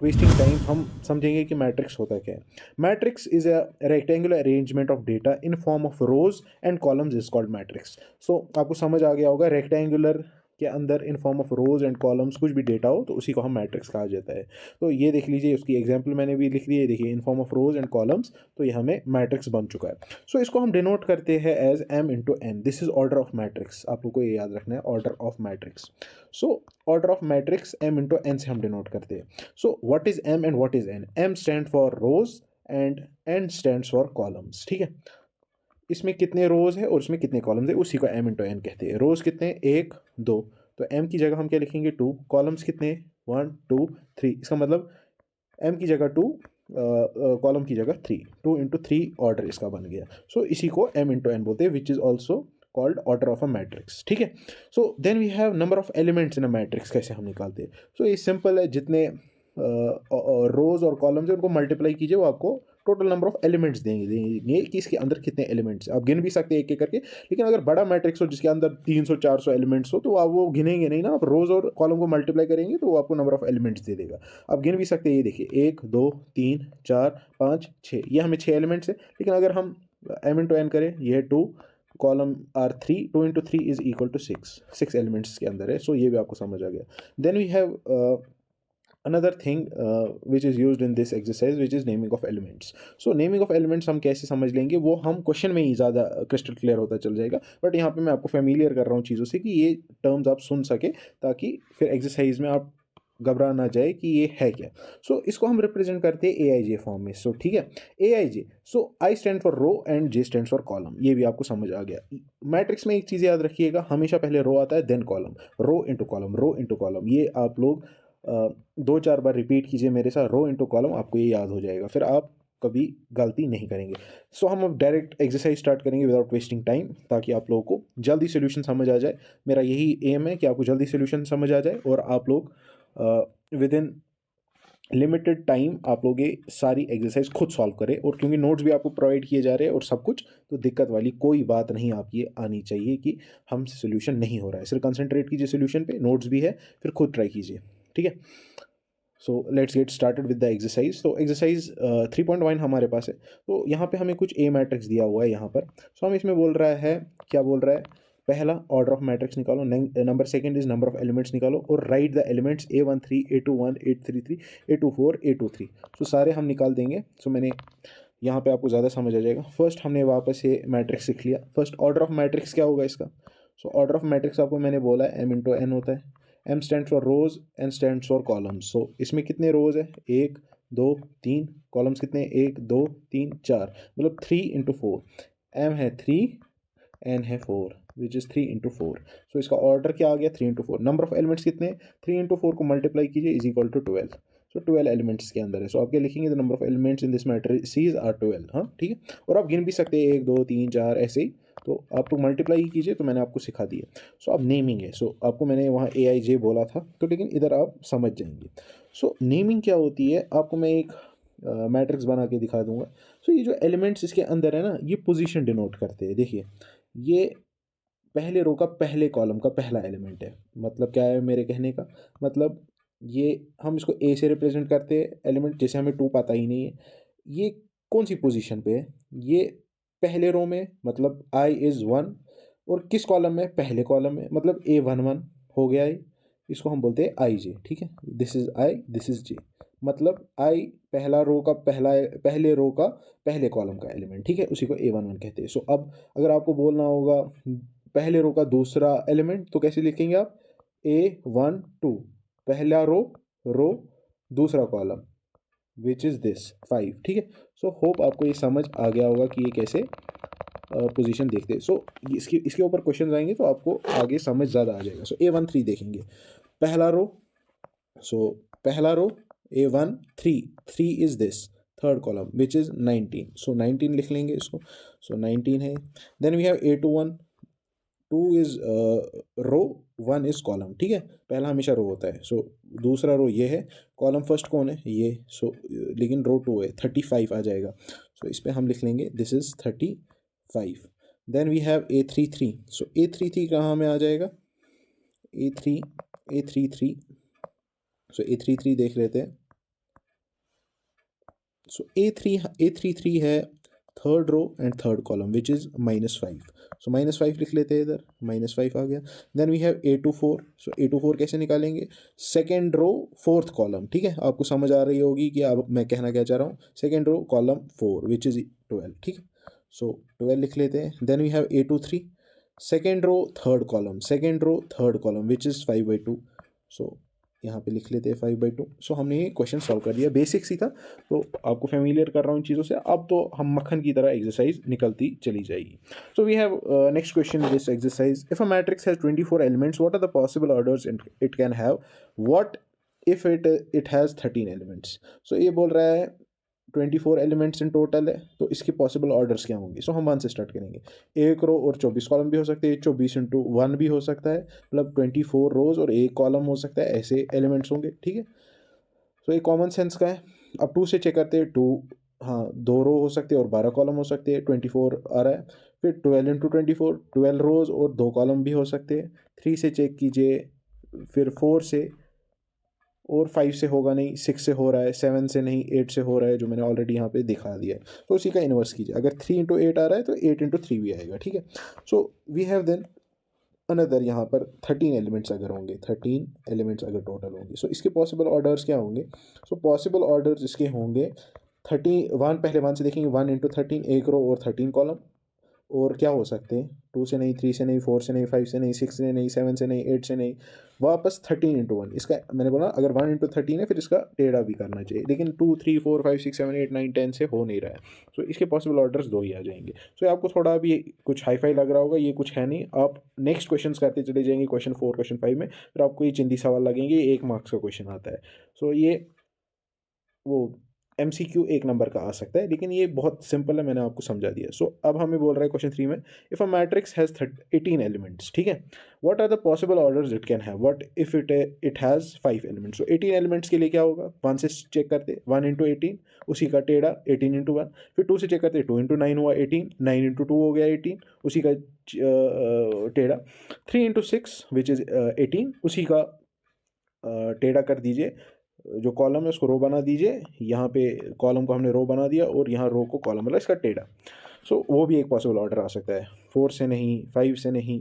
Without wasting time हम समझेंगे कि मैट्रिक्स होता क्या है। Matrix is a rectangular arrangement of data in form of rows and columns is called matrix. So आपको समझ आ गया होगा, रेक्टेंगुलर के अंदर in form of rows and columns कुछ भी डेटा हो तो उसी को हम मैट्रिक्स कहा जाता है। तो ये देख लीजिए, उसकी एग्जांपल मैंने भी लिख ली है, देखिए इन form of rows and columns, तो ये हमें मैट्रिक्स बन चुका है। सो इसको हम डिनोट करते हैं as m into n. This is order of matrix, आप लोग को ये याद रखना है, order of matrix. So order of matrix m into n से हम डिनोट करते हैं। So what is m and what is n? m stand for rows and n stand for columns, ठीक है। इसमें कितने रोज है और इसमें कितने कॉलम्स है, उसी को m इंटू एन कहते हैं। रोज कितने, एक दो, तो m की जगह हम क्या लिखेंगे, 2। कॉलम्स कितने, 1 2 3, इसका मतलब m की जगह 2, कॉलम की जगह 3, 2 इंटू 3 ऑर्डर इसका बन गया। सो इसी को m इंटू एन बोलते हैं, which is also called order of a matrix, ठीक है। So then we have number of elements in a matrix, कैसे हम निकालते हैं। सो ये सिंपल है, जितने रोज और कॉलम्स है उनको मल्टीप्लाई कीजिए, वो आपको टोटल नंबर ऑफ एलिमेंट्स देंगे कि इसके अंदर कितने एलिमेंट्स हैं। आप गिन भी सकते हैं एक एक करके, लेकिन अगर बड़ा मैट्रिक्स हो जिसके अंदर 300 400 एलिमेंट्स हो तो आप वो गिनेंगे नहीं ना, आप रोज और कॉलम को मल्टीप्लाई करेंगे तो वो आपको नंबर ऑफ एलिमेंट्स दे देगा। आप गिन भी सकते हैं, ये देखिए 1 2 3 4 5 6, ये हमें 6 एलिमेंट्स है। लेकिन अगर हम m इंटू एन करें, ये है 2, कॉलम आर 3, 2 इंटू 3 इज इक्वल टू 6 एलिमेंट्स के अंदर है। सो ये भी आपको समझ आ गया। Then we have another thing which is used in this exercise, which is naming of elements. So naming of elements हम कैसे समझ लेंगे, वो हम क्वेश्चन में ही ज़्यादा क्रिस्टल क्लियर होता चल जाएगा, बट यहाँ पे मैं आपको फेमिलियर कर रहा हूँ चीज़ों से कि ये टर्म्स आप सुन सके, ताकि फिर एक्सरसाइज में आप घबरा ना जाए कि ये है क्या। सो इसको हम रिप्रेजेंट करते हैं AIJ फॉर्म में। सो ठीक है, AIJ, so I stand for row and J stand for column, ये भी आपको समझ आ गया। मैट्रिक्स में एक चीज़ याद रखिएगा, हमेशा पहले रो आता है then column, rho into column, rho into column. ये आप लोग 2 4 बार रिपीट कीजिए मेरे साथ, रो इंटू कॉलम, आपको ये याद हो जाएगा, फिर आप कभी गलती नहीं करेंगे। सो हम अब डायरेक्ट एक्सरसाइज स्टार्ट करेंगे विदाउट वेस्टिंग टाइम, ताकि आप लोगों को जल्दी सोल्यूशन समझ आ जाए। मेरा यही एम है कि आपको जल्दी सोल्यूशन समझ आ जाए और आप लोग विद इन लिमिटेड टाइम आप लोग ये सारी एक्सरसाइज खुद सॉल्व करें। और क्योंकि नोट्स भी आपको प्रोवाइड किए जा रहे हैं और सब कुछ, तो दिक्कत वाली कोई बात नहीं आपकी ये आनी चाहिए कि हमसे सोल्यूशन नहीं हो रहा है। सिर्फ कंसंट्रेट कीजिए सोल्यूशन पे, नोट्स भी है, फिर खुद ट्राई कीजिए, ठीक है। So let's get started with the exercise. तो एक्सरसाइज 3.1 हमारे पास है। तो यहाँ पे हमें कुछ ए मैट्रिक्स दिया हुआ है यहाँ पर। सो हम इसमें बोल रहा है, क्या बोल रहा है, पहला ऑर्डर ऑफ मैट्रिक्स निकालो, number second is number of elements निकालो, और right the elements A13 A21 A33 A24 A23। सो सारे हम निकाल देंगे। सो मैंने यहाँ पे आपको ज़्यादा समझ आ जाएगा। फर्स्ट हमने वापस ये मैट्रिक्स सीख लिया। फर्स्ट ऑर्डर ऑफ मैट्रिक्स क्या होगा इसका। सो ऑर्डर ऑफ मैट्रिक्स आपको मैंने बोला है m इंटू एन होता है। m stand for rows, n stand for columns. So इसमें कितने रोज है, 1 2 3, कॉलम्स कितने, 1 2 3 4, मतलब 3 इंटू 4। m है 3, n है 4, विच इज़ 3 इंटू 4। सो इसका ऑर्डर क्या आ गया, 3 इंटू 4। नंबर ऑफ एलिमेंट्स कितने, 3 इंटू 4 को मल्टीप्लाई कीजिए is equal to 12। So 12 elements के अंदर है। सो आप क्या लिखेंगे, the number of elements in this matrix are 12। हाँ ठीक है, और आप गिन भी सकते हैं 1 2 3 4 ऐसे ही, तो आप लोग मल्टीप्लाई कीजिए, तो मैंने आपको सिखा दिया। सो अब नेमिंग है। सो आपको मैंने वहाँ AIJ बोला था, तो लेकिन इधर आप समझ जाएंगे। सो नेमिंग क्या होती है, आपको मैं एक मैट्रिक्स बना के दिखा दूंगा। सो ये जो एलिमेंट्स इसके अंदर है ना, ये पोजीशन डिनोट करते हैं। देखिए, ये पहले रो का पहले कॉलम का पहला एलिमेंट है। मतलब क्या है मेरे कहने का मतलब, ये हम इसको A से रिप्रेजेंट करते हैं एलिमेंट, जैसे हमें 2 पता ही नहीं है। ये कौन सी पोजीशन पे है, ये पहले रो में, मतलब I इज़ 1। और किस कॉलम में, पहले कॉलम में, मतलब A11 हो गया है। इसको हम बोलते हैं IJ, ठीक है। This is I, this is J, मतलब I पहला रो का पहला, पहले रो का पहले कॉलम का एलिमेंट, ठीक है, उसी को A11 कहते हैं। सो अब अगर आपको बोलना होगा पहले रो का दूसरा एलिमेंट, तो कैसे लिखेंगे आप, A12, पहला रो, रो दूसरा कॉलम, विच इज़ दिस 5, ठीक है। सो होप आपको ये समझ आ गया होगा कि ये कैसे पोजीशन देखते हैं। सो इसके ऊपर क्वेश्चन आएंगे तो आपको आगे समझ ज़्यादा आ जाएगा। सो A13 देखेंगे, पहला रो, सो पहला row A13, 3 is this third column which is 19। So 19 लिख लेंगे इसको। सो 19 है। Then we have A21, 2 is row, 1 is column, ठीक है। पहला हमेशा रो होता है। सो दूसरा रो ये है, कॉलम फर्स्ट कौन है, ये। सो लेकिन रो 2 है, 35 आ जाएगा। सो इस पर हम लिख लेंगे this is 35। Then we have A33। So A33 कहाँ में आ जाएगा, A33। सो A33 देख लेते हैं, सो A33 है third row and third column which is -5. So -5 लिख लेते हैं इधर, -5 आ गया. Then we have A24. So A24 कैसे निकालेंगे? Second row fourth column. ठीक है, आपको समझ आ रही होगी कि अब मैं कहना क्या चाह रहा हूँ. Second row column 4 which is 12. ठीक है, सो 12 लिख लेते हैं. Then we have A23 second row third column, second row third column which is 5/2. So यहाँ पे लिख लेते हैं 5/2. सो हमने ये क्वेश्चन सॉल्व कर दिया, बेसिक्स ही था, तो आपको फेमिलियर कर रहा हूँ इन चीज़ों से. अब तो हम मक्खन की तरह एक्सरसाइज निकलती चली जाएगी. So we have next question this exercise. If a matrix has 24 elements, what are the possible orders it can have? What if it has 13 elements? So ये बोल रहा है 24 एलिमेंट्स इन टोटल है, तो इसके पॉसिबल ऑर्डर्स क्या होंगे? सो हम 1 से स्टार्ट करेंगे. एक रो और 24 कॉलम भी हो सकते हैं, 24 × 1 भी हो सकता है, मतलब 24 रोज और एक कॉलम हो सकता है, ऐसे एलिमेंट्स होंगे. ठीक है, सो ये कॉमन सेंस का है. अब 2 से चेक करते हैं. 2, हाँ, 2 रो हो सकते हैं और 12 कॉलम हो सकते हैं. 24 आ रहा है. फिर 12 × 24 12 रोज और 2 कॉलम भी हो सकते हैं. 3 से चेक कीजिए, फिर 4 से, और 5 से होगा नहीं, 6 से हो रहा है, 7 से नहीं, 8 से हो रहा है, जो मैंने ऑलरेडी यहाँ पे दिखा दिया है. तो उसी का इन्वर्स कीजिए. अगर 3 × 8 आ रहा है तो 8 × 3 भी आएगा. ठीक है, so we have then another, यहाँ पर 13 एलिमेंट्स अगर होंगे, 13 एलिमेंट्स अगर टोटल होंगे, सो इसके पॉसिबल ऑर्डर्स क्या होंगे? सो पॉसिबल ऑर्डर्स इसके होंगे 31. पहले 1 से देखेंगे. 1 × 13 एक रो और 13 कॉलम. और क्या हो सकते हैं? 2 से नहीं, 3 से नहीं, 4 से नहीं, 5 से नहीं, 6 से नहीं, 7 से नहीं, 8 से नहीं, वापस 13 × 1. इसका मैंने बोला अगर 1 × 13 है फिर इसका टेढ़ा भी करना चाहिए, लेकिन 2, 3, 4, 5, 6, 7, 8, 9, 10 से हो नहीं रहा है. सो इसके पॉसिबल ऑर्डर्स 2 ही आ जाएंगे. सो आपको थोड़ा अभी कुछ हाई फाई लग रहा होगा, ये कुछ है नहीं. आप नेक्स्ट क्वेश्चन करते चले जाएंगे, क्वेश्चन 4, क्वेश्चन 5 में, फिर आपको ये चिंदी सवाल लगेंगे. 1 मार्क्स का क्वेश्चन आता है. सो ये वो MCQ 1 नंबर का आ सकता है, लेकिन ये बहुत सिंपल है, मैंने आपको समझा दिया. सो अब हमें बोल रहा है क्वेश्चन 3 में, if a matrix has 18 elements. ठीक है, what are the possible orders it can have? What if it has 5 elements? So 18 elements के लिए क्या होगा? 1 से चेक करते, 1 × 18, उसी का टेढ़ा 18 × 1. फिर 2 से चेक करते, 2 × 9 हुआ 18, 9 × 2 हो गया 18, उसी का टेढ़ा. 3 × 6 विच इज़ 18, उसी का टेढ़ा कर दीजिए. जो कॉलम है उसको रो बना दीजिए. यहाँ पे कॉलम को हमने रो बना दिया और यहाँ रो को कॉलम, मतलब इसका टेढ़ा. सो वो भी एक पॉसिबल ऑर्डर आ सकता है. 4 से नहीं, 5 से नहीं,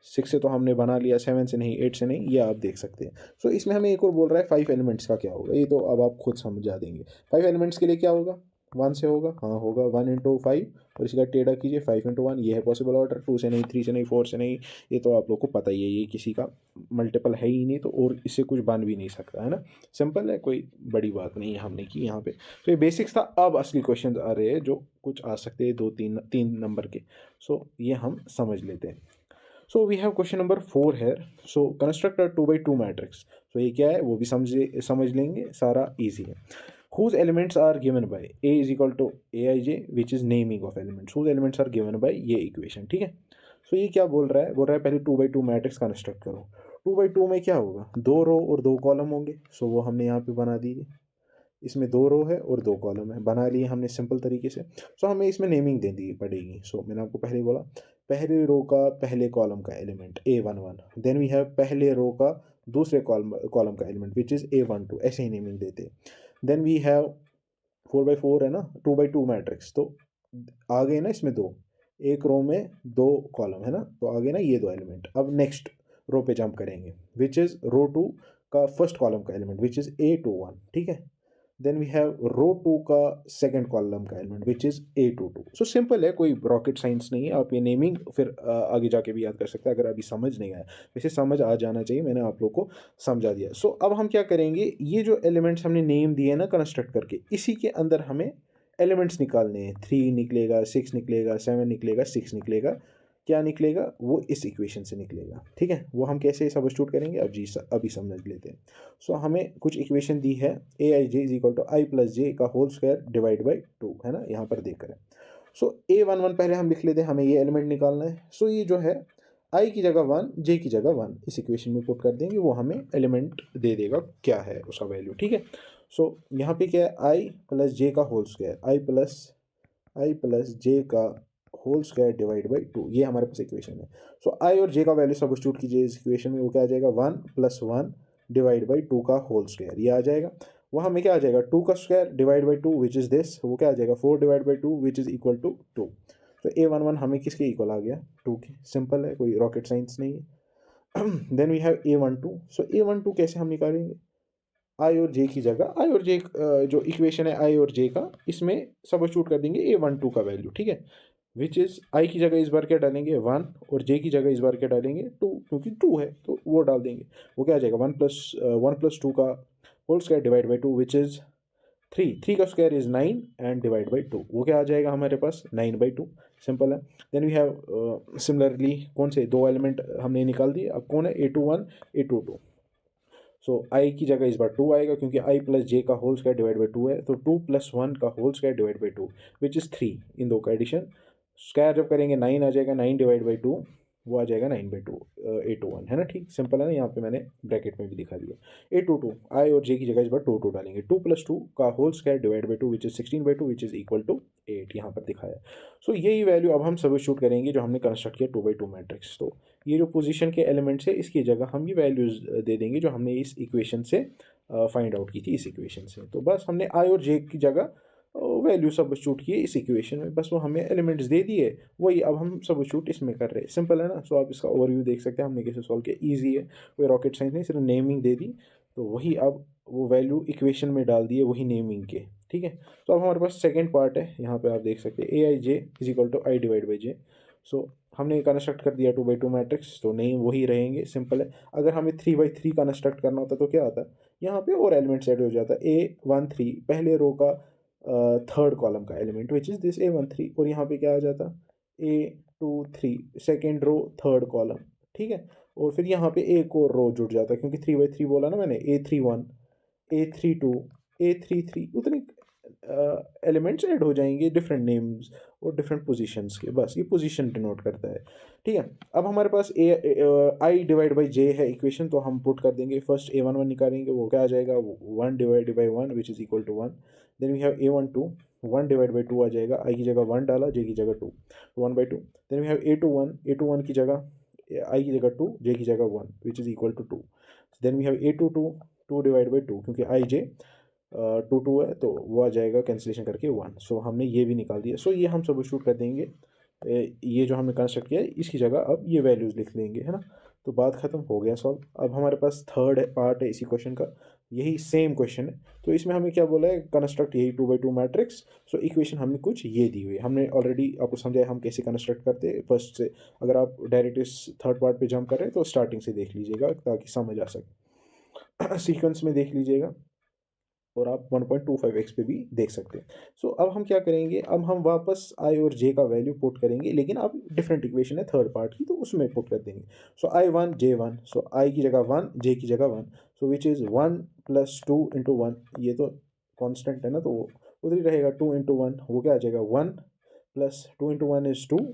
6 से तो हमने बना लिया, 7 से नहीं, 8 से नहीं, ये आप देख सकते हैं. सो इसमें हमें एक और बोल रहा है 5 एलिमेंट्स का क्या होगा, ये तो अब आप खुद समझा देंगे. 5 एलिमेंट्स के लिए क्या होगा? 1 से होगा, हाँ होगा. 1 × 5 और इसका टेढ़ा कीजिए, 5 × 1, ये है पॉसिबल ऑर्डर. 2 से नहीं, 3 से नहीं, 4 से नहीं, ये तो आप लोग को पता ही है, ये किसी का मल्टीपल है ही नहीं, तो और इससे कुछ बन भी नहीं सकता है ना. सिंपल है, कोई बड़ी बात नहीं है हमने की यहाँ पे. तो ये बेसिक्स था. अब असली क्वेश्चन आ रहे हैं जो कुछ आ सकते हैं 2, 3 नंबर के. सो ये हम समझ लेते हैं. So we have question number 4 है. सो कंस्ट्रक्ट अ 2/2 मैट्रिक्स. सो ये क्या है वो भी समझ लेंगे, सारा ईजी है. whose elements are given by a is equal to aij which is naming of elements. whose elements are given by ये इक्वेशन. ठीक है, सो ये क्या बोल रहा है? बोल रहा है पहले 2/2 मैट्रिक्स कंस्ट्रक्ट करो. 2/2 में क्या होगा? 2 रो और 2 कॉलम होंगे. सो वो हमने यहाँ पे बना दिए. इसमें 2 रो है और 2 कॉलम है, बना लिए हमने सिंपल तरीके से. सो हमें इसमें नेमिंग दे दी पड़ेगी. सो मैंने आपको पहले बोला पहले रो का पहले कॉलम का element A11. Then we have पहले रो का दूसरे कॉलम का एलिमेंट विच इज़ A12. ऐसे ही नेमिंग देते. देन वी हैव 4/4 है ना, 2/2 मैट्रिक्स, तो आ गए ना इसमें 2, एक रो में 2 कॉलम है ना, तो आ गए ना ये 2 एलिमेंट. अब नेक्स्ट रो पे जंप करेंगे विच इज़ रो 2 का फर्स्ट कॉलम का एलिमेंट विच इज़ A21. ठीक है, देन वी हैव रो 2 का सेकंड कॉलम का element which is A22. So simple है, कोई रॉकेट साइंस नहीं है. आप ये नेमिंग फिर आगे जाके भी याद कर सकते हैं अगर अभी समझ नहीं आया. वैसे समझ आ जाना चाहिए, मैंने आप लोग को समझा दिया. सो अब हम क्या करेंगे, ये जो एलिमेंट्स हमने नेम दिए ना कंस्ट्रक्ट करके, इसी के अंदर हमें एलिमेंट्स निकालने हैं. 3 निकलेगा, 6 निकलेगा, 7 निकलेगा, 6 निकलेगा. क्या निकलेगा वो इस इक्वेशन से निकलेगा. ठीक है, वो हम कैसे सब्स्टिट्यूट करेंगे अभी समझ लेते हैं. सो हमें कुछ इक्वेशन दी है. aij is equal to i plus j का होल स्क्वायर डिवाइड बाई 2 है ना, यहाँ पर देख करें. सो A11 पहले हम लिख लेते हैं, हमें ये एलिमेंट निकालना है. सो ये जो है आई की जगह 1, जे की जगह 1 इस इक्वेशन में पुट कर देंगे, वो हमें एलिमेंट दे देगा क्या है उसका वैल्यू. ठीक है, सो यहाँ पे क्या है, आई प्लस जे का होल स्क्वायर, आई प्लस जे का होल स्क्वायर डिवाइड बाई 2, ये हमारे पास इक्वेशन है. सो आई और जे का वैल्यू सब्स्टिट्यूट कीजिए इस इक्वेशन में, वो क्या आ जाएगा 1 + 1 डिवाइड बाई 2 का होल स्क्वायर, ये आ जाएगा. वो हमें क्या आ जाएगा 2 का square divide by 2 which is this, वो क्या आ जाएगा 4 divide by 2 which is equal to 2। तो A11 हमें किसके इक्वल आ गया 2 के, सिंपल है, कोई रॉकेट साइंस नहीं है। Then we have A12। So A12 कैसे हम निकालेंगे, आई और जे की जगह, आई और जे जो इक्वेशन है आई और जे का, इसमें सब्स्टिट्यूट कर देंगे A12 का वैल्यू, ठीक है, विच इज़ आई की जगह इस बार क्या डालेंगे 1 और जे की जगह इस बार क्या डालेंगे 2, क्योंकि 2 है तो वो डाल देंगे। वो क्या आ जाएगा 1 प्लस 2 का whole square divide by 2 which is 3 का square is 9 and divide by 2, वो क्या आ जाएगा हमारे पास 9/2, सिंपल है। देन वी हैव सिमिलरली कौन से दो एलिमेंट हमने निकाल दिए, अब कौन है A21 A22। सो आई की जगह इस बार 2 आएगा क्योंकि आई प्लस जे का होल स्क्वायर डिवाइड बाई 2 है, तो 2 + 1 का whole square divide by 2 which is 3, इन दो का एडिशन, स्क्वायर जब करेंगे 9 आ जाएगा, 9 डिवाइड बाई 2 वो आ जाएगा 9/2, A21 है ना, ठीक सिंपल है ना, यहाँ पे मैंने ब्रैकेट में भी दिखा दिया। A22 आई और जे की जगह इस बार 2 डालेंगे, 2 + 2 का whole square divide by 2 which is 16/2 which is equal to 8, यहाँ पर दिखाया। सो यही वैल्यू अब हम सब्स्टिट्यूट करेंगे जो हमने कंस्ट्रक्ट किया 2/2 मैट्रिक्स। तो ये जो पोजीशन के एलिमेंट्स है इसकी जगह हम ये वैल्यूज़ दे देंगे जो हमने इस इक्वेशन से फाइंड आउट की थी, इस इक्वेशन से। तो बस हमने आई और जे की जगह वैल्यू सब्स्टिट्यूट किए इस इक्वेशन में, बस वो हमें एलिमेंट्स दे दिए, वही अब हम सब्स्टिट्यूट इसमें कर रहे हैं, सिंपल है ना। सो आप इसका ओवरव्यू देख सकते हैं हमने कैसे सॉल्व किया, ईजी है, कोई रॉकेट साइंस नहीं, सिर्फ नेमिंग दे दी, तो वही अब वो वैल्यू इक्वेशन में डाल दिए वही नेमिंग के, ठीक है। तो अब हमारे पास सेकेंड पार्ट है, यहाँ पे आप देख सकते हैं AI J is equal to i divide by j. So हमने कंस्ट्रक्ट कर दिया 2/2 मैट्रिक्स, तो नहीं वही रहेंगे, सिंपल है। अगर हमें 3/3 कंस्ट्रक्ट करना होता तो क्या आता, यहाँ पे और एलिमेंट्स ऐड हो जाता, A13 पहले रो का थर्ड कॉलम का element which is this A13, और यहाँ पे क्या आ जाता A23 second row third column, ठीक है, और फिर यहाँ पे एक और रो जुड़ जाता क्योंकि 3/3 बोला ना मैंने, A31 A32 A33, उतने एलिमेंट्स ऐड हो जाएंगे डिफरेंट नेम्स और डिफरेंट पोजीशंस के, बस ये पोजीशन डिनोट करता है, ठीक है। अब हमारे पास आई डिवाइड बाई जे है इक्वेशन, तो हम पुट कर देंगे, फर्स्ट A11 निकालेंगे, वो क्या आ जाएगा 1 divide by 1 which is equal to 1। Then we have A12 1 divide by 2 आ जाएगा, आई की जगह 1 डाला, जे की जगह 2, 1/2। देन वी हैव A21 की जगह आई की जगह 2, जे की जगह 1 which is equal to 2। Then we have A22 2 divide by 2 क्योंकि आई जे 2 है तो वो आ जाएगा कैंसिलेशन करके 1। सो हमने ये भी निकाल दिया। सो ये हम सब्स्टिट्यूट कर देंगे, ये जो हमने कंस्ट्रक्ट किया है इसकी जगह अब ये वैल्यूज़ लिख लेंगे, है ना। तो बात ख़त्म हो गया सॉल्व। अब हमारे पास थर्ड पार्ट है इसी क्वेश्चन का, यही सेम क्वेश्चन है, तो इसमें हमें क्या बोला है कंस्ट्रक्ट यही 2/2 मैट्रिक्स। सो इक्वेशन हमें कुछ ये दी हुई है, हमने ऑलरेडी आपको समझाया हम कैसे कंस्ट्रक्ट करते हैं फर्स्ट से। अगर आप डायरेक्ट इस थर्ड पार्ट पे जंप कर रहे हैं तो स्टार्टिंग से देख लीजिएगा ताकि समझ आ सके। सीक्वेंस में देख लीजिएगा और आप 1.25x पे भी देख सकते हैं। सो अब हम क्या करेंगे, अब हम वापस आई और जे का वैल्यू पुट करेंगे, लेकिन अब डिफरेंट इक्वेशन है थर्ड पार्ट की, तो उसमें पुट कर देंगे। सो I1 J1, सो आई की जगह 1 जे की जगह 1, सो विच इज़ 1 + 2 × 1, ये तो कांस्टेंट है ना, तो वो उधर ही रहेगा, 2 × 1 वो क्या आ जाएगा 1 + 2 × 1 इज़ 2,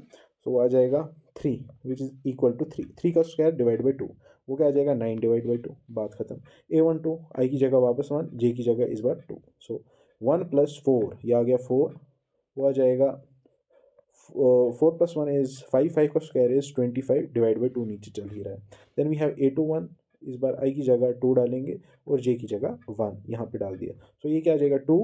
सो आ जाएगा 3 विच इज़ इक्वल टू 3 का स्क्वायर डिवाइड बाई 2, वो क्या आ जाएगा 9 डिवाइड बाई 2, बात खत्म। A12 आई की जगह वापस 1, जे की जगह इस बार 2, सो 1 + 4 ये आ गया 4, वो आ जाएगा 4 + 1 इज़ 5, 5 का स्क्वायर इज़ 25 डिवाइड बाई 2 नीचे चल ही रहा है। देन वी हैव A21, इस बार आई की जगह 2 डालेंगे और जे की जगह 1 यहाँ पे डाल दिया, सो ये क्या आ जाएगा 2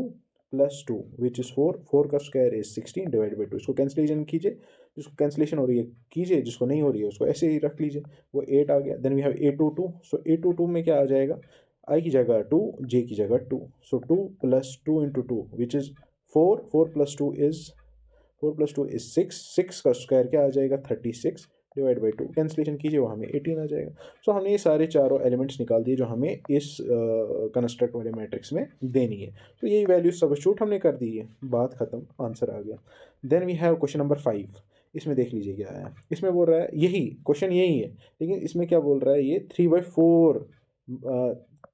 + 2 विच इज़ 4, 4 का स्क्वायर इज़ 16 डिवाइड बाई 2, इसको कैंसिलेशन कीजिए, जिसको कैंसिलेशन हो रही है कीजिए, जिसको नहीं हो रही है उसको ऐसे ही रख लीजिए, वो 8 आ गया। Then we have A22, so A22 में क्या आ जाएगा, आई की जगह 2 जे की जगह 2, सो 2 + 2 × 2 विच इज़ 4, 4 + 2 इज़ 6, 6 का स्क्वायर क्या आ जाएगा 36 डिवाइड बाई 2, कैंसिलेशन कीजिए वो हमें 18 आ जाएगा। सो हमने ये सारे चारों एलिमेंट्स निकाल दिए जो हमें इस कंस्ट्रक्ट वाले मैट्रिक्स में देनी है। तो यही वैल्यू सब्स्टिट्यूट हमने कर दी है, बात खत्म, आंसर आ गया। Then we have question number 5, इसमें देख लीजिए क्या आया, इसमें बोल रहा है यही क्वेश्चन यही है, लेकिन इसमें क्या बोल रहा है, ये 3/4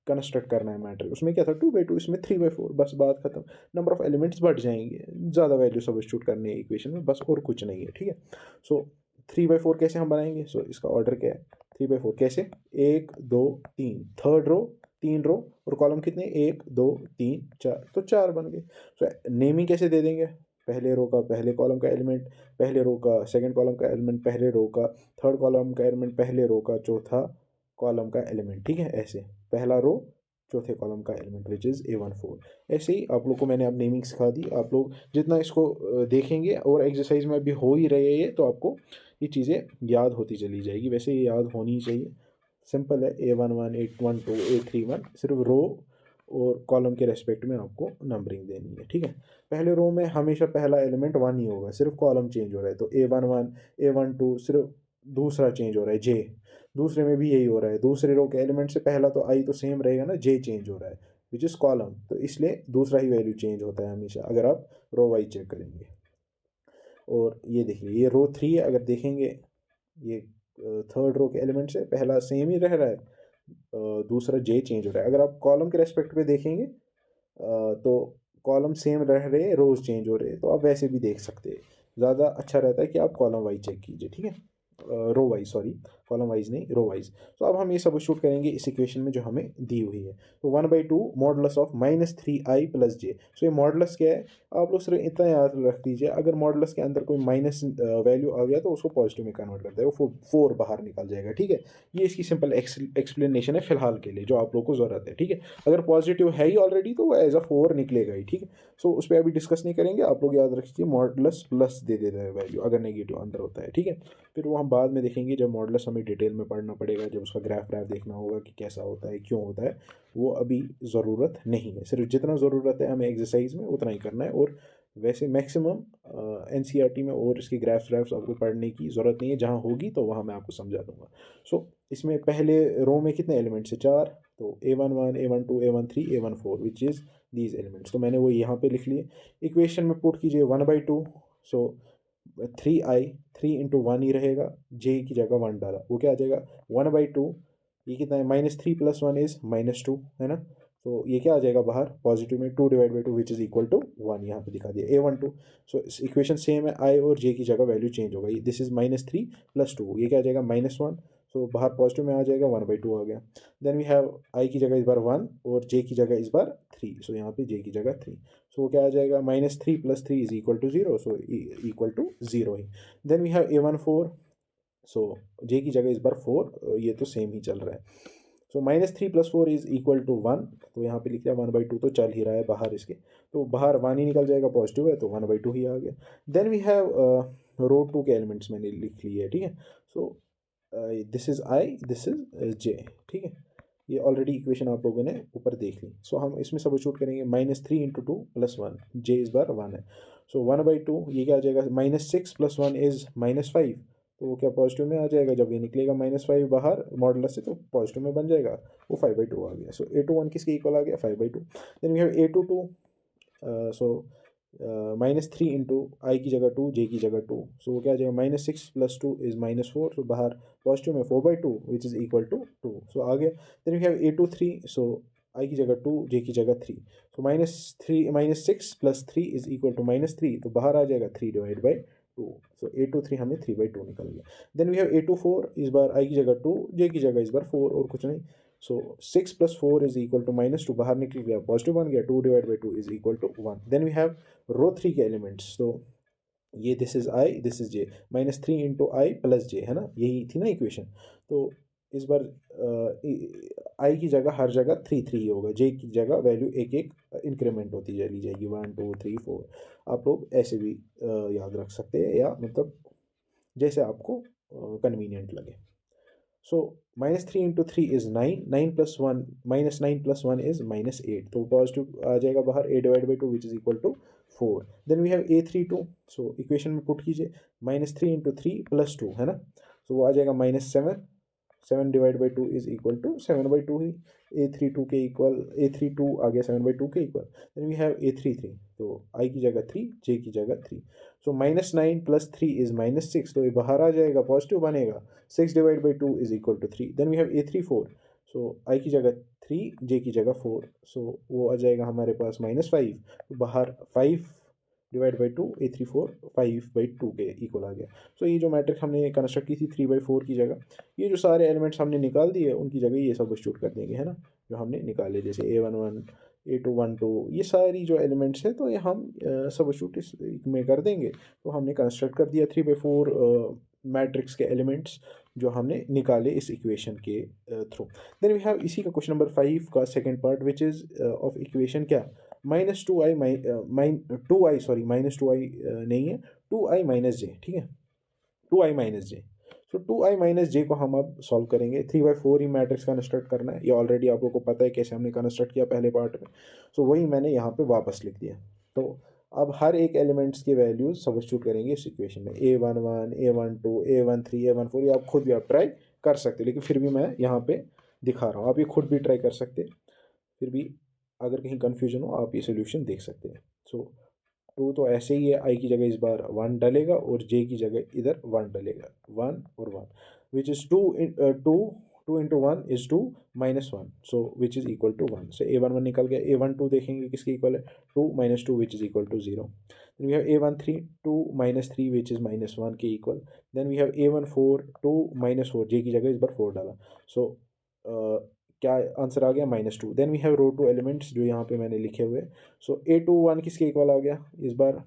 कंस्ट्रक्ट करना है मैट्रिक्स, उसमें क्या था 2/2, इसमें 3/4, बस बात खत्म। नंबर ऑफ एलिमेंट्स बढ़ जाएंगे, ज़्यादा वैल्यू सब्स्टिट्यूट करनी है इक्वेशन में, बस और कुछ नहीं है, ठीक है। सो 3/4 कैसे हम बनाएंगे, सो इसका ऑर्डर क्या है 3/4 कैसे, 1 2 3, थर्ड रो 3 रो और कॉलम कितने 1 2 3 4, तो 4 बन गए। सो नेमिंग कैसे दे देंगे, पहले रो का पहले कॉलम का एलिमेंट, पहले रो का सेकंड कॉलम का एलिमेंट, पहले रो का थर्ड कॉलम का एलिमेंट, पहले रो का चौथा कॉलम का एलिमेंट, ठीक है, ऐसे पहला रो चौथे कॉलम का एलिमेंट विच इज़ A14। ऐसे ही आप लोग को मैंने अब नेमिंग सिखा दी। आप लोग जितना इसको देखेंगे और एक्सरसाइज में अभी हो ही रही है ये, तो आपको ये चीज़ें याद होती चली जाएगी। वैसे ये याद होनी ही चाहिए, सिंपल है। A11, A12, A31, सिर्फ रो और कॉलम के रेस्पेक्ट में आपको नंबरिंग देनी है, ठीक है। पहले रो में हमेशा पहला एलिमेंट 1 ही होगा, सिर्फ कॉलम चेंज हो रहा है। तो A11, A12 सिर्फ दूसरा चेंज हो रहा है, J। दूसरे में भी यही हो रहा है, दूसरे रो के एलिमेंट से पहला तो I तो सेम रहेगा ना, J चेंज हो रहा है विच इज़ कॉलम, तो इसलिए दूसरा ही वैल्यू चेंज होता है हमेशा अगर आप रो वाइज चेक करेंगे। और ये देखिए, ये रो 3 है, अगर देखेंगे ये थर्ड रो के एलिमेंट से पहला सेम ही रह रहा है, दूसरा J चेंज हो रहा है। अगर आप कॉलम के रेस्पेक्ट पे देखेंगे तो कॉलम सेम रह रहे, रोज चेंज हो रहे, तो आप वैसे भी देख सकते हैं। ज़्यादा अच्छा रहता है कि आप कॉलम वाइज चेक कीजिए, ठीक है, row wise, sorry column wise नहीं, रो वाइज। तो अब हम ये सब्स्टिट्यूट करेंगे इस इक्वेशन में जो हमें दी हुई है। तो 1/2 मॉडुलस ऑफ -3i + j। सो ये मॉडुलस क्या है, आप लोग सिर्फ इतना याद रख लीजिए, अगर मॉडुलस के अंदर कोई माइनस वैल्यू आ गया तो उसको पॉजिटिव में कन्वर्ट करता है, वो 4 बाहर निकल जाएगा, ठीक है। ये इसकी सिंपल एक्सप्लेनेशन है फिलहाल के लिए, जो आप लोग को ज़रूरत है, ठीक है। अगर पॉजिटिव है ही ऑलरेडी तो वो एज अ 4 निकलेगा ही, ठीक है। सो उस पर अभी डिस्कस नहीं करेंगे, आप लोग याद रखिए मॉडुलस प्लस दे देता है वैल्यू अगर नेगेटिव अंदर होता है, ठीक है। फिर वो हम बाद में देखेंगे, जब मॉडुलस हमें डिटेल में पढ़ना पड़ेगा, जब उसका ग्राफ देखना होगा कि कैसा होता है, क्यों होता है, वो अभी ज़रूरत नहीं है। सिर्फ जितना ज़रूरत है हमें एक्सरसाइज में उतना ही करना है। और वैसे मैक्सिमम एनसीईआरटी में और इसके ग्राफ्स आपको पढ़ने की ज़रूरत नहीं है, जहाँ होगी तो वहाँ मैं आपको समझा दूंगा। सो इसमें पहले रो में कितने एलिमेंट्स है, 4। तो A11, A12, A13, A14 which is these elements. तो मैंने वो यहाँ पे लिख लिए। इक्वेशन में पुट कीजिए 1/2, सो 3i, 3 इंटू 1 ही रहेगा, j की जगह 1 डाला, वो क्या आ जाएगा 1/2। ये कितना है, -3 + 1 इज़ -2, है ना। तो ये क्या आ जाएगा बाहर पॉजिटिव में, 2/2 विच इज़ इक्वल टू 1, यहाँ पे दिखा दिया A12। सो इस इक्वेशन सेम है, i और j की जगह वैल्यू चेंज होगा। दिस इज -3 + 2, ये क्या आ जाएगा -1। सो बाहर पॉजिटिव में आ जाएगा, 1/2 आ गया। देन वी हैव i की जगह इस बार 1 और j की जगह इस बार 3, सो यहाँ पे j की जगह 3। सो क्या आ जाएगा, -3 + 3 is equal to 0, so equal to 0 ही। Then we have A14, so j की जगह इस बार 4, ये तो सेम ही चल रहा है। सो -3 + 4 इज इक्वल टू 1, तो यहाँ पे लिख दिया 1/2, तो चल ही रहा है बाहर इसके, तो बाहर 1 ही निकल जाएगा, पॉजिटिव है तो 1/2 ही आ गया। देन वी हैव रो 2 के एलिमेंट्स मैंने लिख लिए है, ठीक है। So this is i, this is j, ठीक है। ये ऑलरेडी इक्वेशन आप लोगों ने ऊपर देख ली। सो हम इसमें सब्स्टिट्यूट करेंगे, -3 × 2 + 1, j इस बार 1 है। सो 1/2, ये क्या आ जाएगा, -6 + 1 इज -5, तो वो क्या पॉजिटिव में आ जाएगा, जब ये निकलेगा -5 बाहर मॉडुलस से तो पॉजिटिव में बन जाएगा, वो 5/2 आ गया। सो A21 किसके इक्वल आ गया, 5/2। Then we have A22, so -3 into i की जगह 2, जे की जगह 2, सो वो क्या आ जाएगा, -6 + 2 इज -4, सो बाहर पॉजिटिव में 4/2 विच इज़ इक्वल टू 2, सो आ गया। Then we have A23, so i की जगह 2, जे की जगह 3, सो -6 + 3 इज इक्वल टू -3, तो बाहर आ जाएगा 3/2, सो A23 हमें 3/2 निकल गया। देन वी हैव A24, इस बार आई की जगह 2, जे की जगह इस बार 4, और कुछ नहीं। सो 6 + 4 इज इक्वल टू -2, बाहर निकल गया, पॉजिटिव बन गया, 2/2 is equal to 1। Then we have row 3 के एलिमेंट्स, तो ये this is i, this is j, -3 into i + j, है ना, यही थी ना इक्वेशन। तो इस बार i की जगह हर जगह 3 3 ही होगा, j की जगह वैल्यू एक एक इंक्रीमेंट होती चली जाएगी, 1 2 3 4। आप लोग ऐसे भी याद रख सकते हैं, या मतलब जैसे आपको कन्वीनियंट लगे। सो -3 × 3 इज 9, 9 + 1, -9 + 1 इज -8, तो पॉजिटिव आ जाएगा बाहर, A/2 which is equal to 4। Then we have A32, so equation में पुट कीजिए, -3 × 3 + 2, है ना, सो वो आ जाएगा -7, 7/2 is equal to 7/2 he, A32 के इक्वल, A32 आ गया 7/2 के equal. Then we have A33, तो आई की जगह 3, जे की जगह 3, सो -9 + 3 इज -6, तो ये बाहर आ जाएगा, पॉजिटिव बनेगा, 6/2 is equal to 3। Then we have A34, so i की जगह 3, जे की जगह 4, सो वो आ जाएगा हमारे पास -5, तो बाहर 5/2, A34 5/2 के इक्वल आ गया। सो ये जो मैट्रिक हमने कंस्ट्रक्ट की थी 3/4 की जगह, ये जो सारे एलिमेंट्स हमने निकाल दिए उनकी जगह ये सब्स्टिट्यूट कर देंगे, है ना, जो हमने निकाले, जैसे A11, A212, ये सारी जो एलिमेंट्स हैं, तो ये हम सब्स्टिट्यूट इस में कर देंगे। तो हमने कंस्ट्रक्ट कर दिया 3/4 मैट्रिक्स के एलिमेंट्स। जो हमने निकाले इस इक्वेशन के थ्रू। देन वी हैव इसी का क्वेश्चन नंबर 5 का second part which is of equation क्या, minus two i two i sorry minus two i नहीं है, टू आई माइनस जे, ठीक है, two i minus j. So two i minus j को हम अब सॉल्व करेंगे। 3/4 ही मैट्रिक्स कंस्ट्रक्ट करना है, ये ऑलरेडी आप लोगों को पता है कैसे हमने कंस्ट्रक्ट किया पहले पार्ट में। सो वही मैंने यहाँ पे वापस लिख दिया। तो अब हर एक एलिमेंट्स के वैल्यूज सब्स्टिट्यूट करेंगे इस इक्वेशन में, A11 A12 A13 A14, ये आप खुद भी आप ट्राई कर सकते, लेकिन फिर भी मैं यहाँ पे दिखा रहा हूँ, आप ये खुद भी ट्राई कर सकते। फिर भी अगर कहीं कन्फ्यूजन हो आप ये सोल्यूशन देख सकते हैं। सो टू तो ऐसे ही है, आई की जगह इस बार वन डलेगा और जे की जगह इधर वन डलेगा, वन और one, which is two two into one is two minus one, so which is equal to one. से A11 निकल गया, A12 देखेंगे किसके इक्वल है, two minus two which is equal to zero. Then we have A13 two minus three which is minus one के equal. Then we have A14 two minus four, j की जगह इस बार four डाला। सो क्या answer आ गया, -2। Then we have row two elements जो यहाँ पे मैंने लिखे हुए। सो A21 किसके इक्वल आ गया, इस बार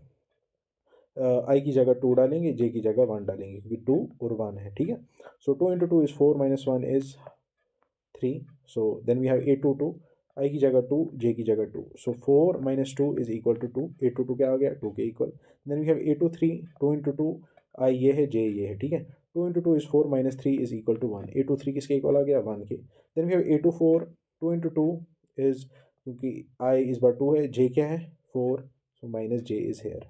आई की जगह टू डालेंगे, जे की जगह वन डालेंगे क्योंकि टू और वन है, ठीक है। So two into two is four minus one is three. So then we have A22, i की जगह टू, जे की जगह two, so four minus two is equal to two. A22 क्या आ गया, टू के equal. Then we have A23, two into two, i ये है, जे ये है, ठीक है। Two into two is four minus three is equal to one. A23 किसके इक्वल आ गया, वन के। Then we have A24, two into two is, क्योंकि आई इस बार टू है, जे क्या है, four, so minus j is here,